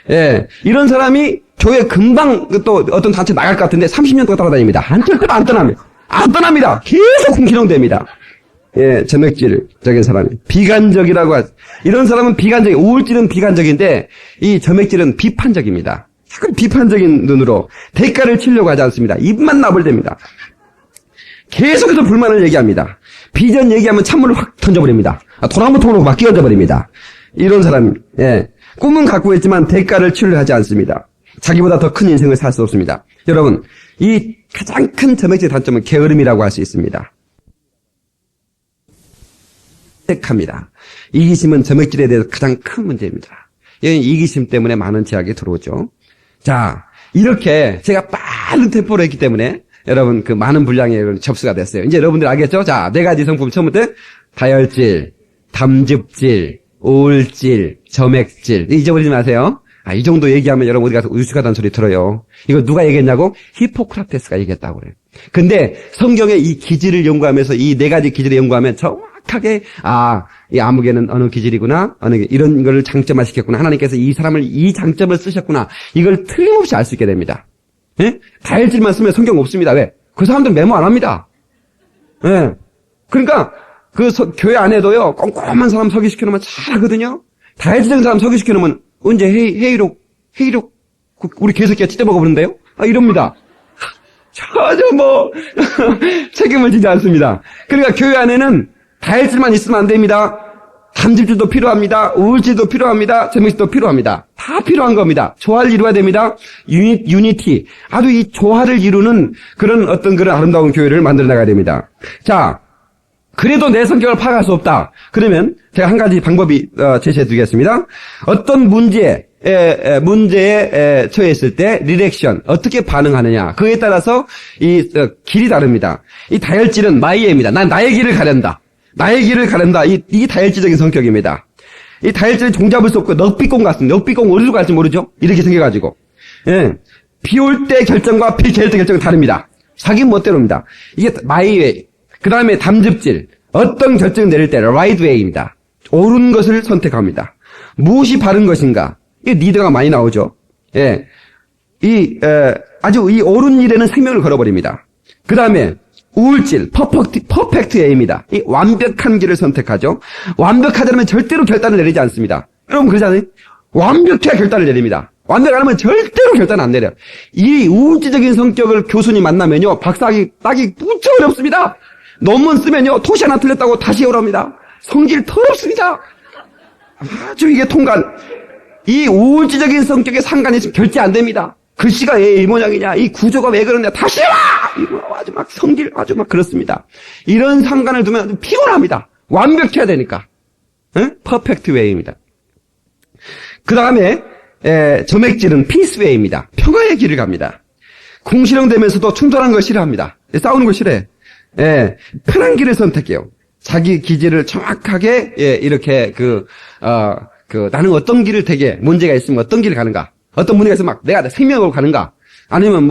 예. 이런 사람이 교회 금방 또 어떤 단체 나갈 것 같은데 30년 동안 따라다닙니다. 절대로 안 떠납니다. 안 떠납니다. 계속 궁시렁댑니다. 예, 점액질적인 사람이. 비관적이라고 하죠. 이런 사람은 비관적이, 우울질은 비관적인데, 이 점액질은 비판적입니다. 자꾸 비판적인 눈으로 대가를 치려고 하지 않습니다. 입만 나불댑니다. 계속해서 불만을 얘기합니다. 비전 얘기하면 찬물을 확 던져버립니다. 도랑부통으로 막 끼얹어버립니다. 이런 사람, 예. 꿈은 갖고 있지만 대가를 치려고 하지 않습니다. 자기보다 더 큰 인생을 살 수 없습니다. 여러분, 이 가장 큰 점액질의 단점은 게으름이라고 할 수 있습니다. 합니다. 이기심은 점액질에 대해서 가장 큰 문제입니다. 이기심 때문에 많은 제약이 들어오죠. 자, 이렇게 제가 빠른 템포로 했기 때문에 여러분 그 많은 분량의 접수가 됐어요. 이제 여러분들 알겠죠? 자, 4가지 성품 처음부터 다혈질, 담즙질, 우울질, 점액질. 잊어버리지 마세요. 이 정도 얘기하면 여러분 어디 가서 우스가단 소리 들어요. 이거 누가 얘기했냐고? 히포크라테스가 얘기했다고 그래요. 근데 성경의 이 기질을 연구하면서 이 4가지 기질을 연구하면 정확하게 이 아무개는 어느 기질이구나, 이런 걸 장점화시켰구나. 하나님께서 이 사람을 이 장점을 쓰셨구나. 이걸 틀림없이 알 수 있게 됩니다. 예? 다혈질만 쓰면 성경 없습니다. 왜? 그 사람들 메모 안 합니다. 예. 그러니까 교회 안에도요 꼼꼼한 사람 소개시켜놓으면 잘하거든요. 다혈질적인 사람 소개시켜놓으면 언제 회의록 우리 개새끼가 찢어 먹어버린대요? 이럽니다. 전혀 책임을 지지 않습니다. 그러니까 교회 안에는 다혈질만 있으면 안 됩니다. 담즙질도 필요합니다. 우울질도 필요합니다. 점액질도 필요합니다. 다 필요한 겁니다. 조화를 이루어야 됩니다. 유니티. 아주 이 조화를 이루는 그런 아름다운 교회를 만들어 나가야 됩니다. 자, 그래도 내 성격을 파악할 수 없다. 그러면 제가 한 가지 방법이 제시해 드리겠습니다. 어떤 문제에 처했을 때 리액션 어떻게 반응하느냐. 그에 따라서 이 길이 다릅니다. 이 다혈질은 마이에입니다. 난 나의 길을 가련다. 나의 길을 가른다. 이 다혈질적인 성격입니다. 이 다혈질을 종잡을 수 없고 넉비공 같습니다. 넉비공 어디로 갈지 모르죠? 이렇게 생겨가지고. 예. 비 올 때 결정과 비 갤 때 결정은 다릅니다. 자기 멋대로입니다. 이게 마이웨이. 그 다음에 담즙질. 어떤 결정을 내릴 때 right way입니다. 옳은 것을 선택합니다. 무엇이 바른 것인가? 이 리더가 많이 나오죠. 예. 아주 이 옳은 일에는 생명을 걸어버립니다. 그 다음에 우울질, 퍼펙트 A입니다. 이 완벽한 길을 선택하죠. 완벽하다면 절대로 결단을 내리지 않습니다. 여러분 그러잖아요. 완벽해야 결단을 내립니다. 완벽 안 하면 절대로 결단 안 내려요. 이 우울질적인 성격을 교수님 만나면요, 박사학위 따기 무척 어렵습니다. 논문 쓰면요, 토시 하나 틀렸다고 다시 해오랍니다. 성질 더럽습니다. 아주 이게 통관. 이 우울질적인 성격에 상관이 있으면 결제 안 됩니다. 글씨가 왜 이 모양이냐, 이 구조가 왜 그러냐, 다시 해라! 아주 막 성질, 아주 막 그렇습니다. 이런 상관을 두면 피곤합니다. 완벽해야 되니까. 퍼펙트 웨이입니다. 그 다음에, 점액질은 피스 웨이입니다. 평화의 길을 갑니다. 궁시렁대면서도 충돌하는 걸 싫어합니다. 싸우는 걸 싫어해. 편한 길을 선택해요. 자기 기질을 정확하게, 이렇게, 나는 어떤 길을 되게 문제가 있으면 어떤 길을 가는가. 어떤 문제가 있으면 막 내가 생명으로 가는가. 아니면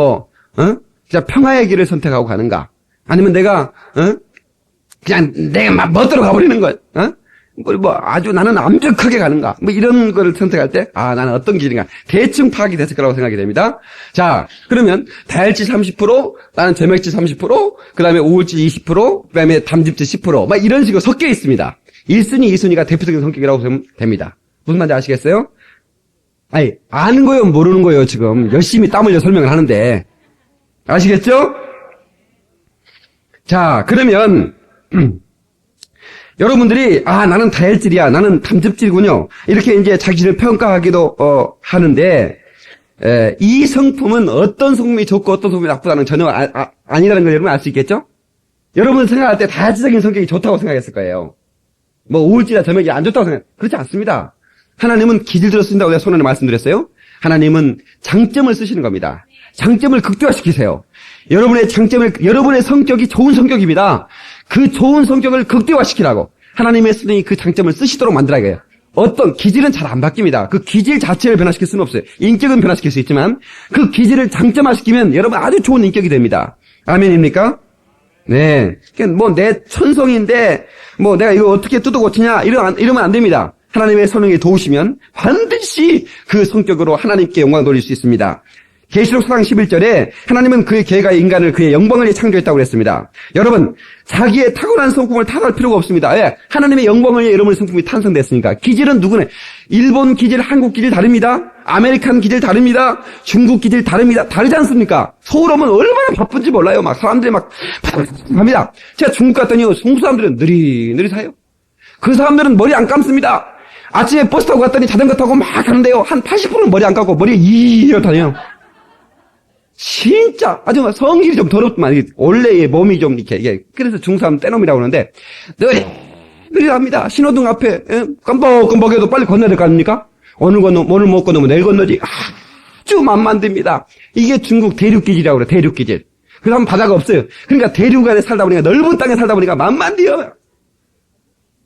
진짜 평화의 길을 선택하고 가는가. 아니면 내가, 그냥 내가 막 멋대로 가버리는 거야. 아주 나는 완벽하게 가는가. 이런 거를 선택할 때, 나는 어떤 길인가. 대충 파악이 됐을 거라고 생각이 됩니다. 자, 그러면 다혈질 30%, 나는 점액질 30%, 그 다음에 우울질 20%, 그 다음에 담즙질 10%, 막 이런 식으로 섞여 있습니다. 1순위, 2순위가 대표적인 성격이라고 보면 됩니다. 무슨 말인지 아시겠어요? 아는 거예요, 모르는 거예요, 지금. 열심히 땀 흘려 설명을 하는데. 아시겠죠? 자, 그러면, 여러분들이, 나는 다혈질이야, 나는 담즙질이군요. 이렇게 이제 자기를 평가하기도, 하는데, 이 성품은 어떤 성품이 좋고 어떤 성품이 나쁘다는 전혀 아니라는 걸 여러분 알 수 있겠죠? 여러분 생각할 때 다지적인 성격이 좋다고 생각했을 거예요. 뭐 우울증이나 점액이 안 좋다고 생각, 그렇지 않습니다. 하나님은 기질대로 쓴다고 내가 손안에 말씀드렸어요. 하나님은 장점을 쓰시는 겁니다. 장점을 극대화시키세요. 여러분의 성격이 좋은 성격입니다. 그 좋은 성격을 극대화시키라고 하나님의 쓰니 그 장점을 쓰시도록 만들어야 해요. 어떤 기질은 잘 안 바뀝니다. 그 기질 자체를 변화시킬 수는 없어요. 인격은 변화시킬 수 있지만 그 기질을 장점화시키면 여러분 아주 좋은 인격이 됩니다. 아멘입니까? 네. 뭐 내 천성인데 뭐 내가 이거 어떻게 뜯어 고치냐 이러면 안 됩니다. 하나님의 성령이 도우시면 반드시 그 성격으로 하나님께 영광 돌릴 수 있습니다. 계시록 4장 11절에 하나님은 그의 계획과 인간을 그의 영광을 위해 창조했다고 그랬습니다. 여러분, 자기의 타고난 성품을 탓할 필요가 없습니다. 왜? 하나님의 영광을 위해 여러분의 성품이 탄생됐으니까. 기질은 누구네? 일본 기질, 한국 기질 다릅니다. 아메리칸 기질 다릅니다. 중국 기질 다릅니다. 다르지 않습니까? 서울 오면 얼마나 바쁜지 몰라요. 막 사람들이 막 합니다. 제가 중국 갔더니 중국 사람들은 느릿느릿 사요. 그 사람들은 머리 안 감습니다. 아침에 버스 타고 갔더니 자전거 타고 막 가는데요. 한 80%는 머리 안 감고 머리 이렇게 다녀요. 진짜 아주 성질이 좀 더럽지만 원래의 몸이 좀 이렇게 그래서 중삼 떼놈이라고 하는데 느릿합니다. 신호등 앞에 깜빡깜빡해도 빨리 건너야 될 거 아닙니까? 오늘 못 건너면 내일 건너지. 아주 만만듭니다. 이게 중국 대륙기질이라고 그래. 대륙기질. 그 다음 바다가 없어요. 그러니까 대륙 안에 살다 보니까 넓은 땅에 살다 보니까 만만돼요.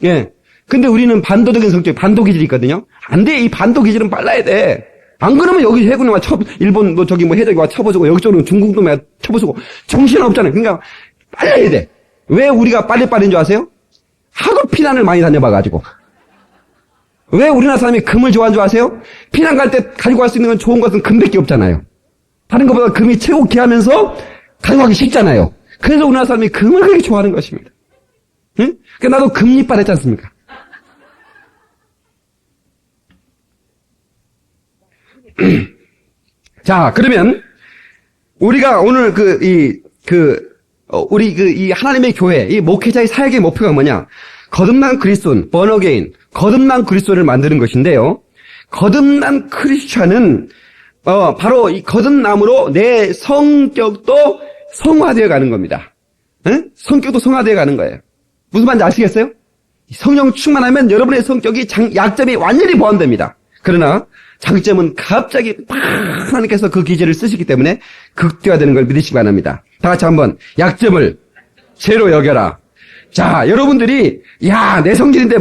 예. 근데 우리는 반도적인 성격, 반도기질이 있거든요. 안 돼. 이 반도기질은 빨라야 돼. 안 그러면 여기 해군에 와 일본 해적이 와 쳐보고 여기쪽으로 중국도 와 쳐보고 정신없잖아요. 그러니까 빨라야 돼. 왜 우리가 빨리빨리인 줄 아세요? 하도 피난을 많이 다녀봐가지고. 왜 우리나라 사람이 금을 좋아하는 줄 아세요? 피난 갈 때 가지고 갈 수 있는 건 좋은 것은 금밖에 없잖아요. 다른 것보다 금이 최고 귀하면서 가지고 가기 쉽잖아요. 그래서 우리나라 사람이 금을 그렇게 좋아하는 것입니다. 응? 그러니까 나도 금리빨 했지 않습니까? 자, 그러면 우리가 오늘 이 하나님의 교회, 이 목회자의 사역의 목표가 뭐냐? 거듭난 그리스도인, born again, 거듭난 그리스도를 만드는 것인데요. 거듭난 크리스찬은 바로 이 거듭남으로 내 성격도 성화되어 가는 겁니다. 응? 성격도 성화되어 가는 거예요. 무슨 말인지 아시겠어요? 성령 충만하면 여러분의 성격이 약점이 완전히 보완됩니다. 그러나 장점은 갑자기 하나님께서 그 기질을 쓰시기 때문에 극대화되는 걸 믿으시기 바랍니다. 다 같이 한번 약점을 죄로 여겨라. 자, 여러분들이 내 성질인데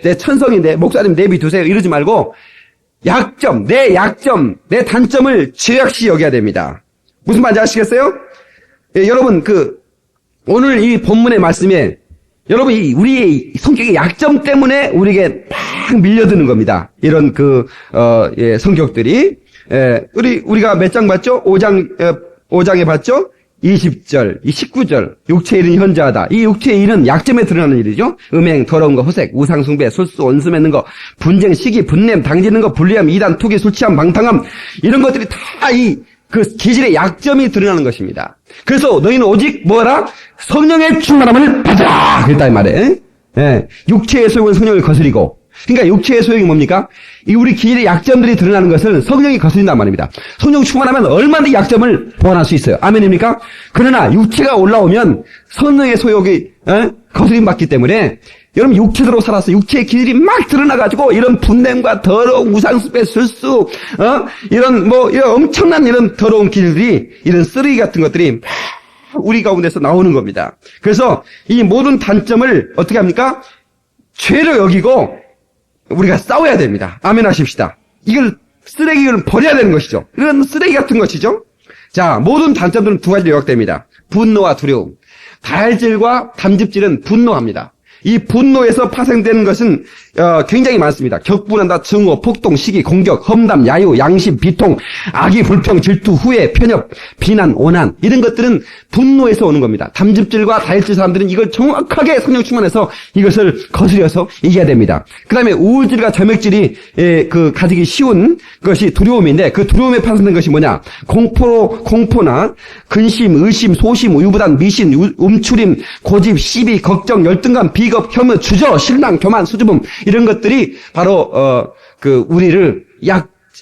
내 천성인데 목사님 내비두세요 이러지 말고 내 내 단점을 죄악시 여겨야 됩니다. 무슨 말인지 아시겠어요? 예, 여러분 오늘 이 본문의 말씀에 여러분, 우리의 성격의 약점 때문에 우리에게 막 밀려드는 겁니다. 이런 성격들이. 우리가 몇 장 봤죠? 5장에 봤죠? 20절, 19절, 육체의 일은 현저하다. 이 육체의 일은 약점에 드러나는 일이죠. 음행, 더러운 거, 호색, 우상숭배, 술수, 원수 맺는 거, 분쟁, 시기, 분냄, 당지는 거, 불리함, 이단, 투기, 술 취함, 방탕함, 이런 것들이 다 그 기질의 약점이 드러나는 것입니다. 그래서 너희는 오직 뭐라? 성령의 충만함을 받으라! 그랬다, 이 말에. 예. 육체의 소욕은 성령을 거스리고. 그러니까 육체의 소욕이 뭡니까? 이 우리 기질의 약점들이 드러나는 것은 성령이 거스린단 말입니다. 성령 충만하면 얼마든지 약점을 보완할 수 있어요. 아멘입니까? 그러나 육체가 올라오면 성령의 소욕이 거스림 받기 때문에 여러분 육체대로 살아서 육체의 기질이 막 드러나가지고 이런 분냄과 더러운 우상숭배, 술수, 이런 엄청난 이런 더러운 기질들이 이런 쓰레기 같은 것들이 막 우리 가운데서 나오는 겁니다. 그래서 이 모든 단점을 어떻게 합니까? 죄로 여기고 우리가 싸워야 됩니다. 아멘 하십시다. 이걸 쓰레기를 버려야 되는 것이죠. 이런 쓰레기 같은 것이죠. 자, 모든 단점들은 두 가지로 요약됩니다. 분노와 두려움. 다혈질과 담즙질은 분노합니다. 이 분노에서 파생되는 것은 굉장히 많습니다. 격분한다, 증오, 폭동, 시기, 공격, 험담, 야유, 양심, 비통, 악의, 불평, 질투, 후회, 편협, 비난, 오난 이런 것들은 분노에서 오는 겁니다. 담즙질과 다혈질 사람들은 이걸 정확하게 성령 충만해서 이것을 거스려서 이겨야 됩니다. 그 다음에 우울질과 점액질이 가지기 쉬운 것이 두려움인데 그 두려움에 파생된 것이 뭐냐? 공포나 근심, 의심, 소심, 우유부단, 미신, 움츠림, 고집, 시비, 걱정, 열등감, 비겁, 혐오, 주저, 신랑, 교만, 수줍음 이런 것들이 바로 우리를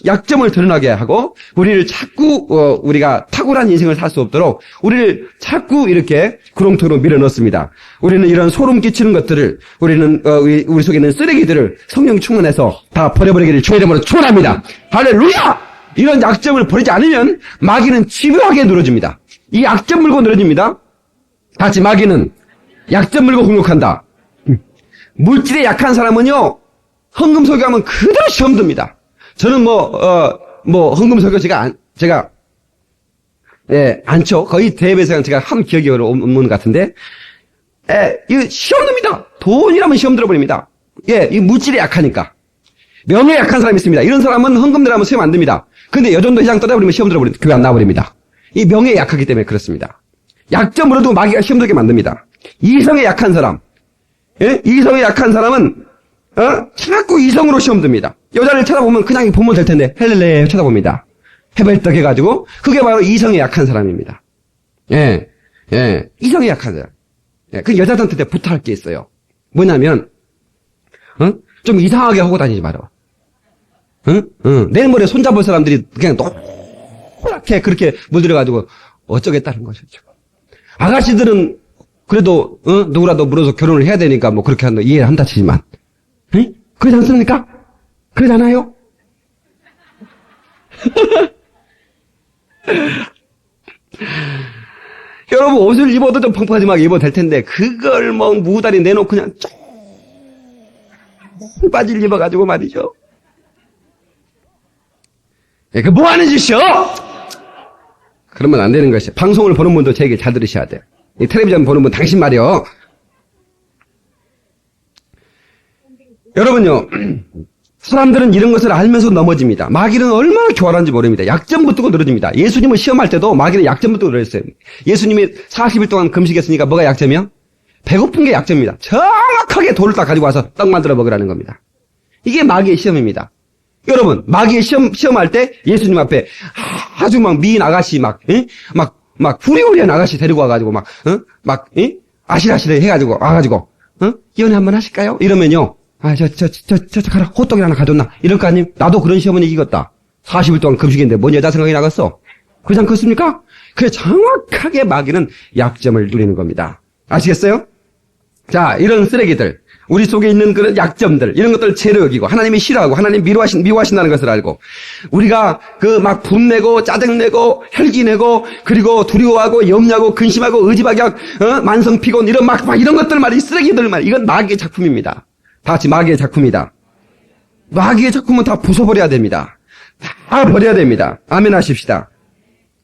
약점을 드러나게 하고 우리를 자꾸 우리가 탁월한 인생을 살 수 없도록 우리를 자꾸 이렇게 구렁텅이로 밀어넣습니다. 우리는 이런 소름 끼치는 것들을 우리는 우리 속에 있는 쓰레기들을 성령 충만해서 다 버려버리기를 주의 이름으로 축원합니다. 할렐루야! 이런 약점을 버리지 않으면 마귀는 집요하게 늘어집니다. 이 약점 물고 늘어집니다. 같이 마귀는 약점 물고 공격한다. 물질에 약한 사람은요, 헌금 설교하면 그대로 시험 듭니다. 저는 헌금 설교 제가 안 쳐. 거의 대배상 제가 한 기억이 없는 것 같은데, 이거 시험 듭니다. 돈이라면 시험 들어버립니다. 이 물질에 약하니까. 명예에 약한 사람이 있습니다. 이런 사람은 헌금 들어가면 시험 안 듭니다. 근데 여전도 회장 떠나버리면 시험 들어버립니다. 교회 안 나와버립니다. 이 명예에 약하기 때문에 그렇습니다. 약점으로도 마귀가 시험 들게 만듭니다. 이성에 약한 사람. 이성에 약한 사람은, 자꾸 이성으로 시험 듭니다. 여자를 쳐다보면 그냥 보면 될 텐데, 헬렐레 쳐다봅니다. 해발떡 해가지고, 그게 바로 이성에 약한 사람입니다. 이성에 약한 사람. 그 여자들한테 부탁할 게 있어요. 뭐냐면, 좀 이상하게 하고 다니지 마라. 내일 모레 손잡을 사람들이 그냥 노랗게 그렇게 물들여가지고 어쩌겠다는 것이죠. 아가씨들은 그래도 누구라도 물어서 결혼을 해야 되니까 뭐 그렇게 한다 이해를 한다 치지만 그러지 않습니까? 그러지 않아요? 여러분 옷을 입어도 좀 펑펑하지만 입어도 될 텐데 그걸 뭐 무다리 내놓고 그냥 바지를 입어가지고 말이죠. 그 뭐 하는 짓이요? 그러면 안 되는 것이에요. 방송을 보는 분도 제 얘기 잘 들으셔야 돼요. 이 텔레비전 보는 분 당신 말이요. 여러분요. 사람들은 이런 것을 알면서 넘어집니다. 마귀는 얼마나 교활한지 모릅니다. 약점 붙고 늘어집니다. 예수님을 시험할 때도 마귀는 약점 붙고 늘어졌어요. 예수님이 40일 동안 금식했으니까 뭐가 약점이요? 배고픈 게 약점입니다. 정확하게 돌을 딱 가지고 와서 떡 만들어 먹으라는 겁니다. 이게 마귀의 시험입니다. 여러분, 마귀의 시험할 때 예수님 앞에 아주 막 미인 아가씨 막 후리후리한 아가씨 데리고 와가지고 아실아실해 해가지고 와가지고, 연애 한번 하실까요? 이러면요. 저 가라. 호떡이 하나 가져온나. 이럴 거 아님? 나도 그런 시험은 이기겠다. 40일 동안 금식인데 뭔 여자 생각이 나갔어? 그렇지 않겠습니까? 그래, 정확하게 마귀는 약점을 누리는 겁니다. 아시겠어요? 자, 이런 쓰레기들. 우리 속에 있는 그런 약점들, 이런 것들을 죄로 여기고, 하나님이 싫어하고, 하나님 미워하신다는 것을 알고, 우리가 분내고, 짜증내고, 혈기내고, 그리고 두려워하고, 염려하고, 근심하고, 의지박약, 만성 피곤, 이런 이런 것들 말이 쓰레기들 말, 이건 마귀의 작품입니다. 다 같이 마귀의 작품이다. 마귀의 작품은 다 부숴버려야 됩니다. 다 버려야 됩니다. 아멘 하십시다.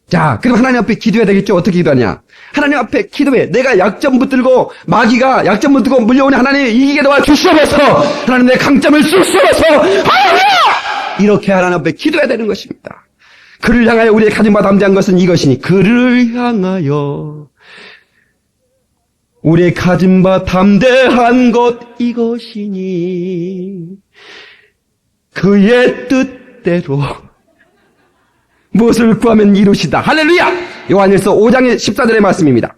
자, 그럼 하나님 앞에 기도해야 되겠죠? 어떻게 기도하냐? 하나님 앞에 기도해. 내가 약점 붙들고, 마귀가 약점 붙들고 물려오니 하나님 이기게 도와주시옵소서. 하나님 내 강점을 쑥쑥어서 할렐루야! 이렇게 하나님 앞에 기도해야 되는 것입니다. 그를 향하여 우리의 가짐과 담대한 것은 이것이니, 그를 향하여 우리의 가짐과 담대한 것 이것이니, 그의 뜻대로 무엇을 구하면 이루시다. 할렐루야! 요한일서 5장의 14절의 말씀입니다.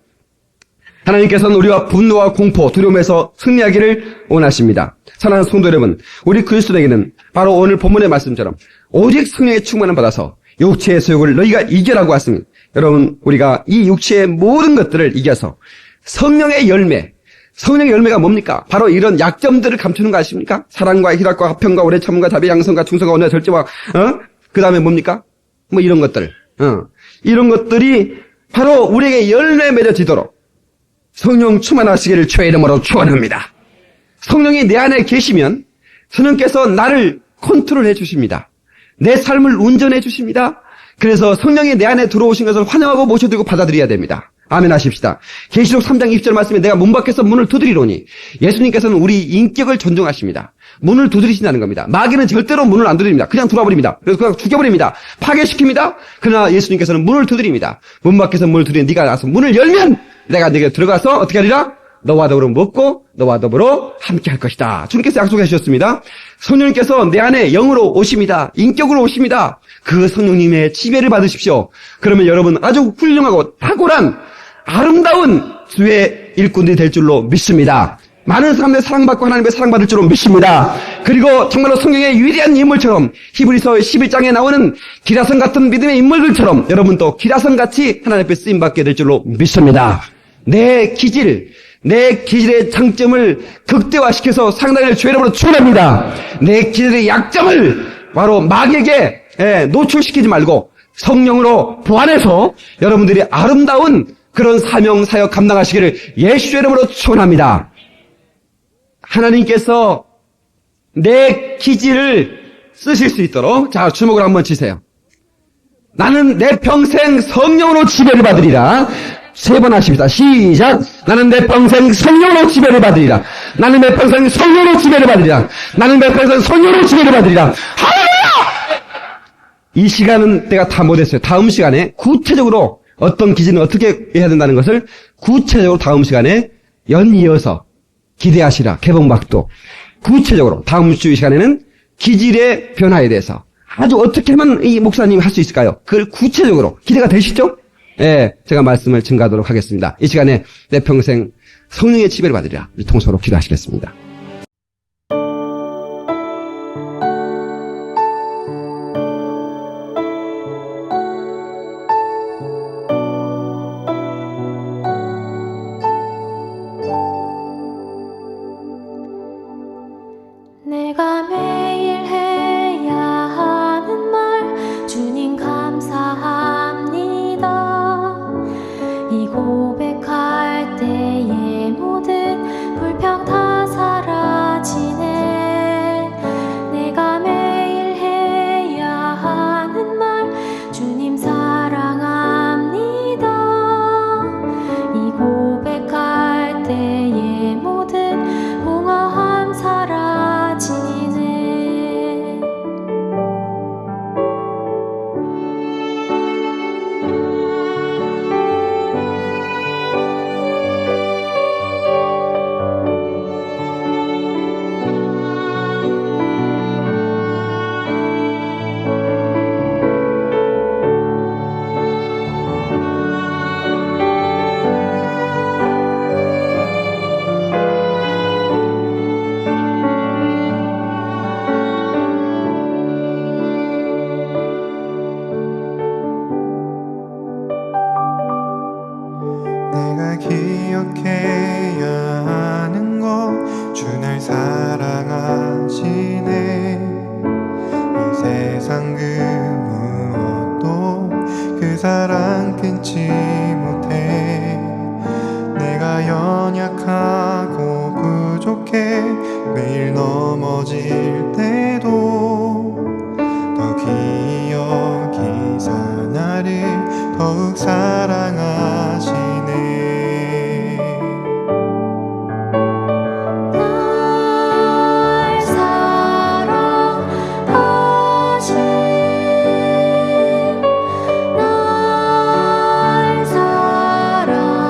하나님께서는 우리와 분노와 공포, 두려움에서 승리하기를 원하십니다. 사랑하는 성도 여러분, 우리 그리스도에게는 바로 오늘 본문의 말씀처럼 오직 성령의 충만을 받아서 육체의 소욕을 너희가 이겨라고 하십니다. 여러분, 우리가 이 육체의 모든 것들을 이겨서 성령의 열매가 뭡니까? 바로 이런 약점들을 감추는 거 아십니까? 사랑과 희락과 화평과 오래 참음과 자비 양성과 충성과 온유와 절제와 그 다음에 뭡니까? 뭐 이런 것들, 이런 것들이 바로 우리에게 열매 맺어지도록 성령 충만하시기를 주의 이름으로 축원합니다. 성령이 내 안에 계시면 성령께서 나를 컨트롤해 주십니다. 내 삶을 운전해 주십니다. 그래서 성령이 내 안에 들어오신 것을 환영하고 모셔두고 받아들여야 됩니다. 아멘 하십시다. 계시록 3장 20절 말씀에 내가 문 밖에서 문을 두드리노니, 예수님께서는 우리 인격을 존중하십니다. 문을 두드리신다는 겁니다. 마귀는 절대로 문을 안 두드립니다. 그냥 들어와버립니다. 그래서 그냥 죽여버립니다. 파괴시킵니다. 그러나 예수님께서는 문을 두드립니다. 문 밖에서 문을 두드리는 네가 나서 문을 열면 내가 네게 들어가서 어떻게 하리라? 너와 더불어 먹고 너와 더불어 함께 할 것이다. 주님께서 약속해 주셨습니다. 성령님께서 내 안에 영으로 오십니다. 인격으로 오십니다. 그 성령님의 지배를 받으십시오. 그러면 여러분 아주 훌륭하고 탁월한 아름다운 주의 일꾼들이 될 줄로 믿습니다. 많은 사람들의 사랑받고 하나님의 사랑받을 줄로 믿습니다. 그리고 정말로 성경의 위대한 인물처럼 히브리서 11장에 나오는 기라성 같은 믿음의 인물들처럼 여러분도 기라성같이 하나님 앞에 쓰임받게 될 줄로 믿습니다. 내 기질의 장점을 극대화시켜서 상당히 주의 이름으로 축원합니다. 내 기질의 약점을 바로 마귀에게 노출시키지 말고 성령으로 보완해서 여러분들이 아름다운 그런 사명 사역 감당하시기를 예수의 이름으로 축원합니다. 하나님께서 내 기질을 쓰실 수 있도록 자 주목을 한번 치세요. 나는 내 평생 성령으로 지배를 받으리라. 3번 하십니다. 시작. 나는 내 평생 성령으로 지배를 받으리라. 나는 내 평생 성령으로 지배를 받으리라. 나는 내 평생 성령으로 지배를 받으리라. 할렐루야! 이 시간은 내가 다 못했어요. 다음 시간에 구체적으로 어떤 기질은 어떻게 해야 된다는 것을 구체적으로 다음 시간에 연이어서 기대하시라. 개봉박도 구체적으로 다음 주 시간에는 기질의 변화에 대해서 아주 어떻게 하면 이 목사님이 할 수 있을까요? 그걸 구체적으로 기대가 되시죠? 예, 제가 말씀을 증가하도록 하겠습니다. 이 시간에 내 평생 성령의 지배를 받으리라. 우리 통성으로 기도하시겠습니다. 내가 매일 해야 하는 말 주님 감사합니다. 이 고백할 때의 모든 불평 다 사라지네. 내가 매일 해야 하는 말 주님 사랑합니다. 이 고백할 때의 모든 공허함 사라지네. 내가 기억해야 하는 것 주 날 사랑하시네. 이 세상 그 무엇도 그 사랑 끊지 못해. 내가 연약하고 부족해 매일 넘어질 때도 더 기억이사 나를 더욱 사랑하시네. 날 사랑하신 날 사랑하신